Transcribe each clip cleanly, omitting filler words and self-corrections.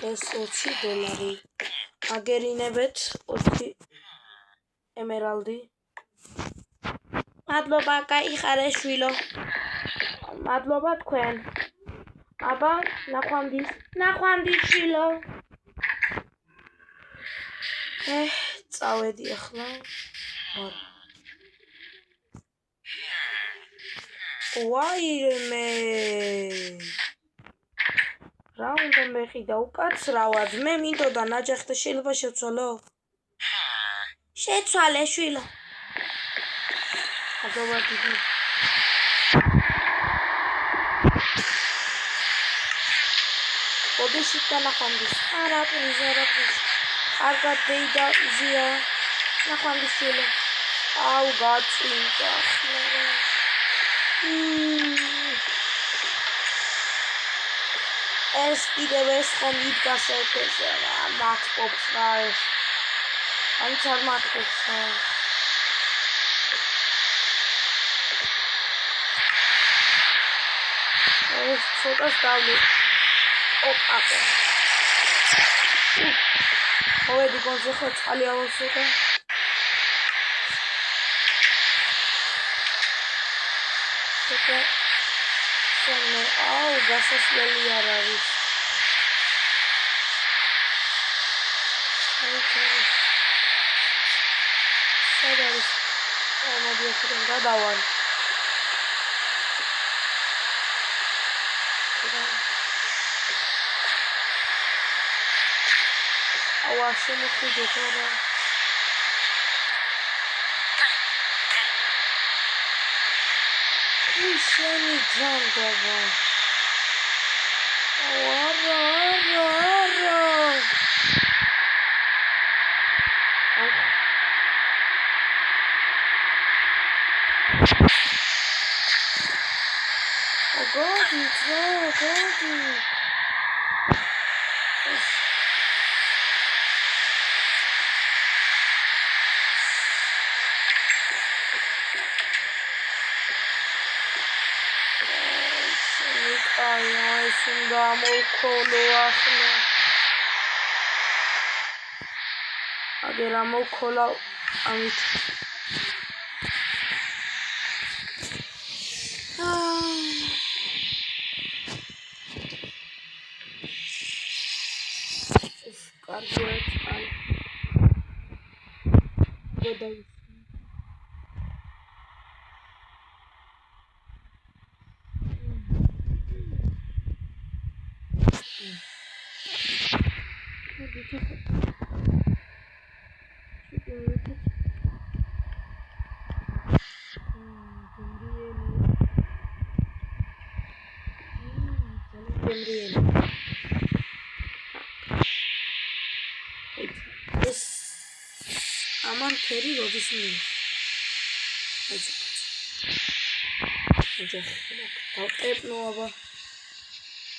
ეს $20 აგერინებეთ 4 ემერალდი მადლობა გაიხარე შვილო მადლობა თქვენ აბა ნახვამდის შვილო წავედი ახლა ვაიმე რა უნდა მეყიდა უკაცრავად მე მინდოდა ნაჯახი და შეიძლება შევცვალო შეცვალე შვილო აბა დიდი ოდეში დანახვამდის არა პრიზერაფის კარგად დეიდა ზია ნახვამდის შვილო აუ გაწინდა ეს კიდევ ეს ხომ იდგას ეთერზე რა მათყოფს რა ეს აიც არ მათყოფს ეს ცოტას დავლი ოპა მოვედი გონზე ხო წყალი ავსო და აუ გასასვლელი არ არის სად არის მოდი აქედან გადავალ აუ შემოხვიდეთ რა შენი ჯანდაბა არა გოდი აი სუნდა მოკოლო ახლა აგერა მოკოლა ამით კარგია გოდაი ამან ფერი როდის მიიღო ეძახი დავტკეპნო აბა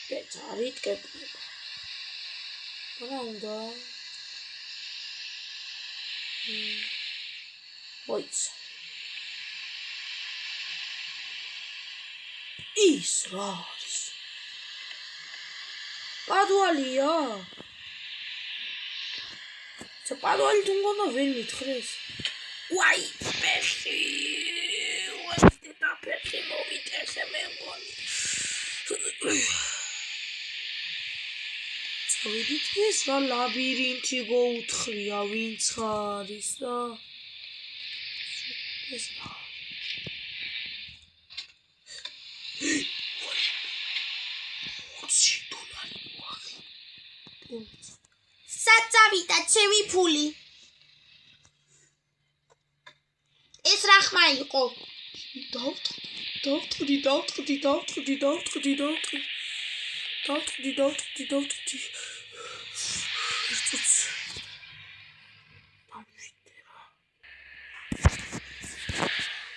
ბეჭარი ტკეპნება რა უნდა მოიცა ის რა არის პადვალია პადვალი თუნგონა ვერ მითხრეს ვაი პეში ვასტე და პეში მოვიტესე მე მგონი წავედით ეს რა ლაბირინთი გოუთხრია ვინც ხარის რა ეს რა საწავიდა ჩემი ფული ეს რა ხმა იყო დავტყდი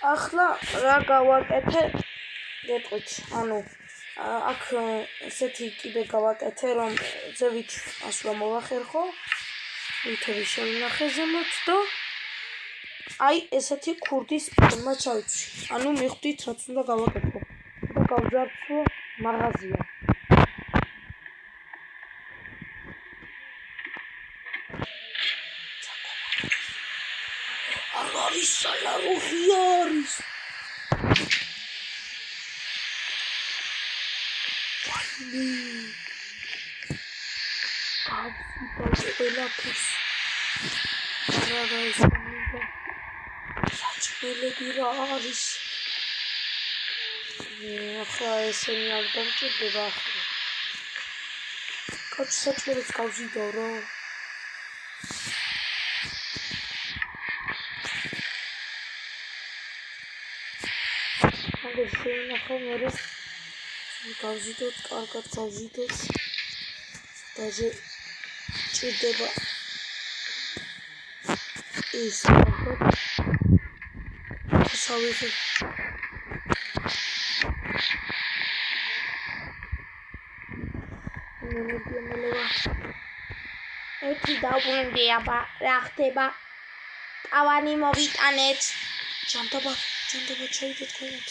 ახლა რა გავაკეთე? გეტყვით, ანუ აქ ესეთი კიდე გავაკეთე, რომ ზევით ასვლა მოვახერხო, ვითები შევინახე ზემოთ და აი ესეთი ქურდის ფორმა ჩავიცვი. ანუ მიხვდით რაც უნდა გავაკეთო და გავძარცვო მაღაზია. არის სალაროხი არის. ყველაფერს არა ისმოდა საჭმელები რა არის ახლა ესენი არ დამჭირდება ახლა კაც საჭმელებს გავზიდავ რა აგერ შევინახო მერე გავზიდოთ კარგად გავზიდოთ დაჟე ჭირდება ის კარგად შავიხე ერთი დაუბრუნდი აბა რა ხდება ტავანი მოვიტანეთ ჯანდაბა ჩაიდეთ ქვემოთ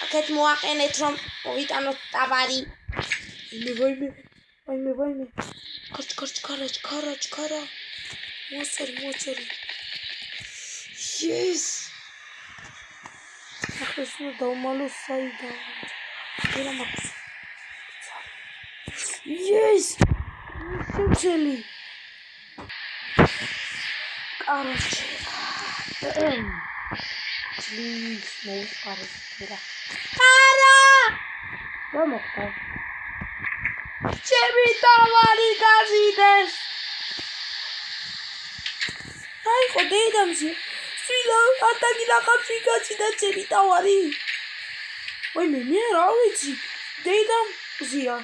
აქეთ მოაყენეთ რომ მოვიტანოთ ტავარი ვაიმე ქარა მოწერი yes ახლა შენ დავმალოს საიდან რა მაქვს yes შევცელი კაროჩე please მოუყარეთ რა რა მოხდა ჩემი ტავარი გაზიდეს აი ხო დედამზე სვილო ატაგინახავს ვიგაცი და ჩემი ტავარი ვაიმე მე რა ვიცი დედამზია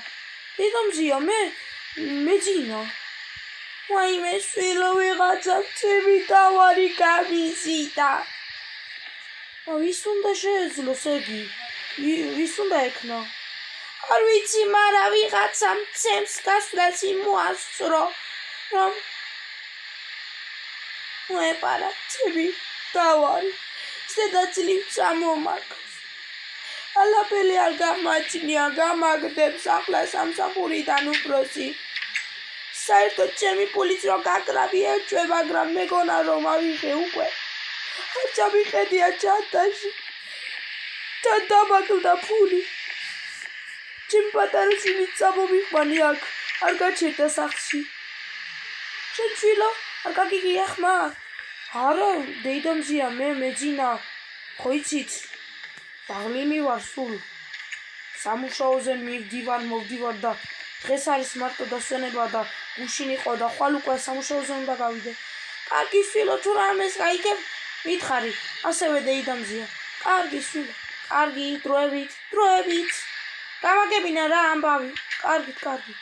მე ძინა ვაიმე სვილო ვიღაცა ჩემი ტავარი გამიზიდა ვის უნდა შეეძლოს ეგი ვის უნდა ექნა არ ვიცი მარა ვიღაცამ ცემს გასვლას იმოასწრო რომ მოეპარა ჩემი ტავარი ზედაწლით ამომაქს ალაფელი არ გამაჩნია გამაგდებს ახლა სამსახურიდან უფროსი საერთოდ ჩემი პულიც რო გაკრავი ეჭვე მაგრამ მეგონა რომ ავიღე უკვე არ ჩამიხედია ჩანტაში და დამაგდა ფული ჩემი პატარა შვილი წამომიყვანი აქ არ გაჩერდა სახლში შენ შვილო არ გაგიგია ხმა არა დედამზია მე მეძინა ხო იცით დაღლილი ვარ სულ სამუშაოზე მოვდივარ და დღეს არის მარტო დასვენება და გუშინ იყო და ხვალ უკვე სამუშაოზე უნდა გავიდე კარგი შვილო თუ რამეს გაიგებ მითხარი ასევე დედამზია კარგი შვილო კარგი დროებით გამაგებინა რა ამბავი კარგით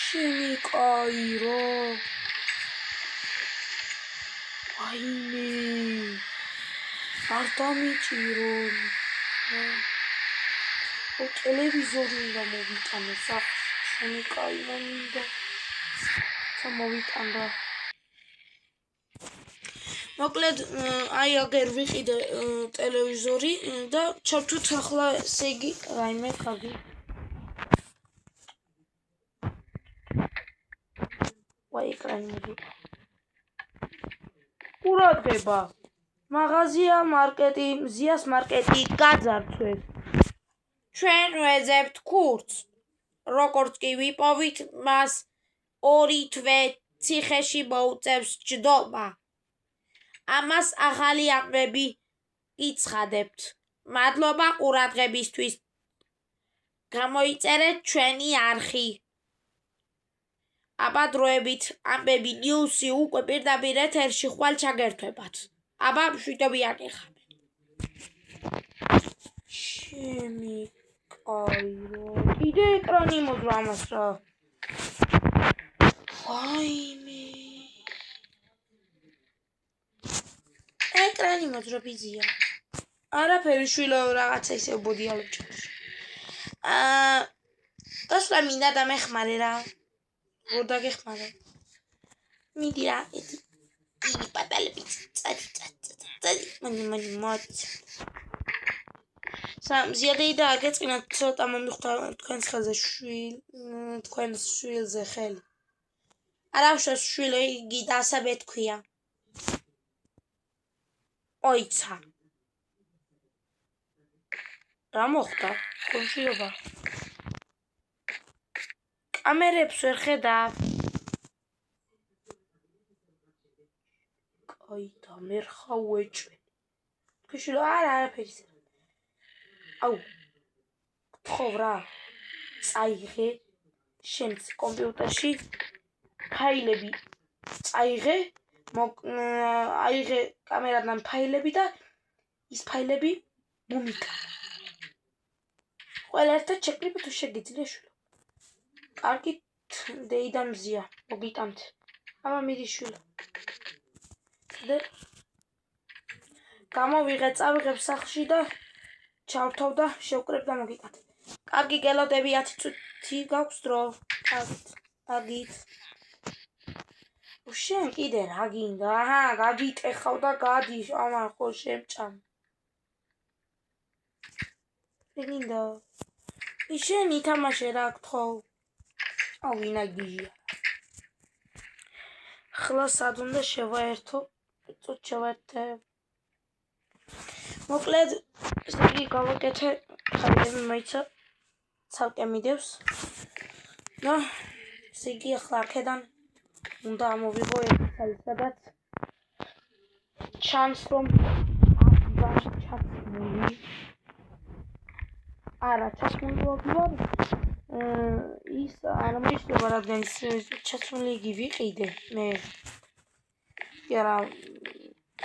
შენი კაი რა აიმე არ დამიჭირო ტელევიზორი უნდა მოვიტანო შენი კაი მომიდა მოვიტანდა მოკლედ აი აგერ ვიყიდე ტელევიზორი და ჩავთვით ახლა ესე იგი რაიმე კარგი ვაი ეკრანი მოვიდა ყურადღება მაღაზია მარკეტი მზიას მარკეტი გაძარცვეს ჩვენ ვეძებთ ქურდს როგორც კი ვიპოვით მას 2 თვე ციხეში მოუწევს ჯდომა ამას ახალი ამბები გიცხადებთ მადლობა ყურადღებისთვის გამოიწერეთ ჩვენი არხი აბა დროებით ამბები ნიუსი უკვე პირდაპირ ეთერში ხვალ ჩაგერთვებათ აბა მშვიდობიანი ხართ ჩემი კაი რა კიდე ეკრანი მოძრა ამას რა ვაიმე ეკრანი მოძრობიზია. არაფერი შვილო რაღაცა ისე ბოდიალობ ჩაქვს. დასვლა მინდა დამეხმარე რა. როგორ დაგეხმარე? მიდი რა, იგი პატალები წადი. მანი მოც. ზიადეი და აგეწყინათ ცოტა მომიხვდა თქვენს ხელზე თქვენს შვილზე ხელი. არა უშავს შვილო იგი და ასევე თქვია. ოიცა. რა მოხდა? ხონშიობა. კამერებს ვერ ხედავ. კაი და მერხა უეჭვე. ქიშილო არაფერი. აუ. გთხოვ რა. წაიღე შენს კომპიუტერში ფაილები. წაიღე აიღე კამერიდან ფაილები და ის ფაილები მომიკა. ყველა ერთად შეკრიბე თუ შეგიძლია შვილო. კარგი დეიდან მზია, მოგიტანთ. აბა მიდი შვილო. გამოვიღე, წავიღებ სახლში და ჩავრთავ და შევკრებ და მოგიტანთ. კარგი გელოდები 10 წუთი გაქვს დრო. კარგით. შენ კიდე რა გინდა? აჰა, გაგიტეხავ და გადი, ამან ხო შემჭამ. გინდა? შენ ითამაშე რა გთხოვ. აუ ვინა გიჟია. ხლა სად უნდა შევაერთო? წუთ შევაერთე. მოკლედ, ისე გავაკეთე, ხალხები მაიცა ცალკე მიდევს. და ისე იგი ახლა აქედან უნდა ამოვიღო ეს სადაც ჩანს რომ ჩასმული. არა, ჩასმული ვარ. ის არ მიშლება რადგან ჩასმული იგი ვიყიდე მე. არა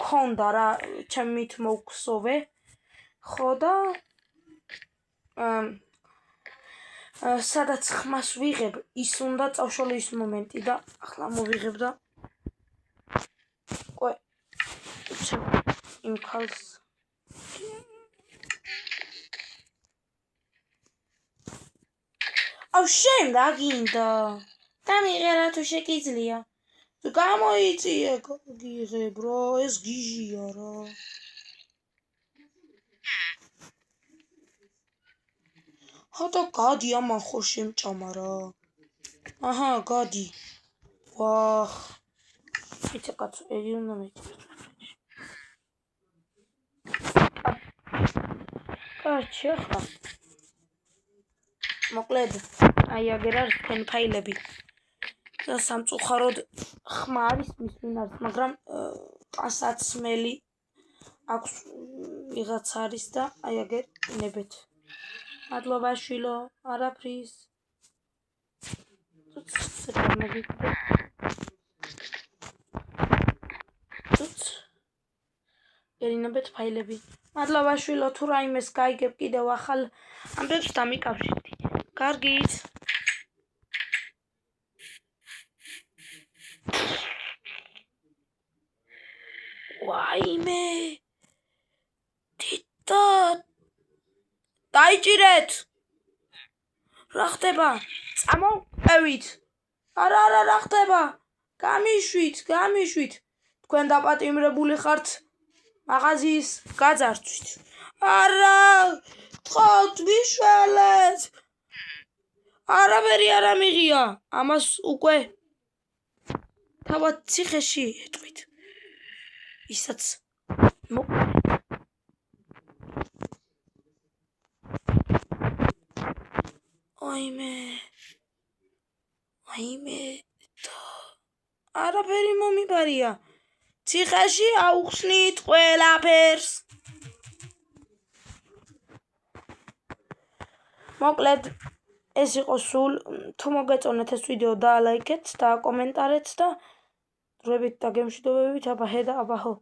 ქონდა რა ჩემით მოვქსოვე. ხო და სადაც ხმას ვიღებ, ის უნდა წავშალო ის მომენტი და ახლა მოვიღებ და ყო იმ ქალს აუ შენ რა გინდა? დამიღერა თუ შეგიძლია. გამოიწიე გიღებ რა, ეს გიჟია რა. ხოდა გადი ამან ხო შემჭამა რა. აჰა, გადი. ვახ. იცი კაცო, ეგი უნდა მეჭიროს. კაცი ახლა. მოკლედ, აი აგერ არის თქვენი ფაილები. და სამწუხაროდ ხმა არის მის მინარს, მაგრამ პასაცმელი აქვს ვიღაც არის და აი აგერ ნებეთ. მადლობა შვილო, არაფრის. ერინებეთ ფაილები. მადლობა შვილო, თუ რაიმეს გაიგებ კიდევ ახალ ამბებს დამიკავშირდი. კარგით. ვაიმე. თიტა. დაიჭირეთ. რა ხდება? წამოვყევით. არა, რა ხდება? გამიშვით. თქვენ დაპატიმრებული ხართ მაღაზიის გაძარცვით. არა, თხოვთ მიშველეთ. არაფერი არ ამიღია. ამას უკვე თავად ციხეში ეტყვით. ისაც აიმე არაფერი მომიბარია. ციხეში აუხსნით ყველაფერს. მოკლედ ეს იყო სულ. თუ მოგეწონეთ ეს ვიდეო და ლაიქეთ და კომენტარეთ და დროებით და გემშვიდობებით აბა ჰე და აბა ჰო.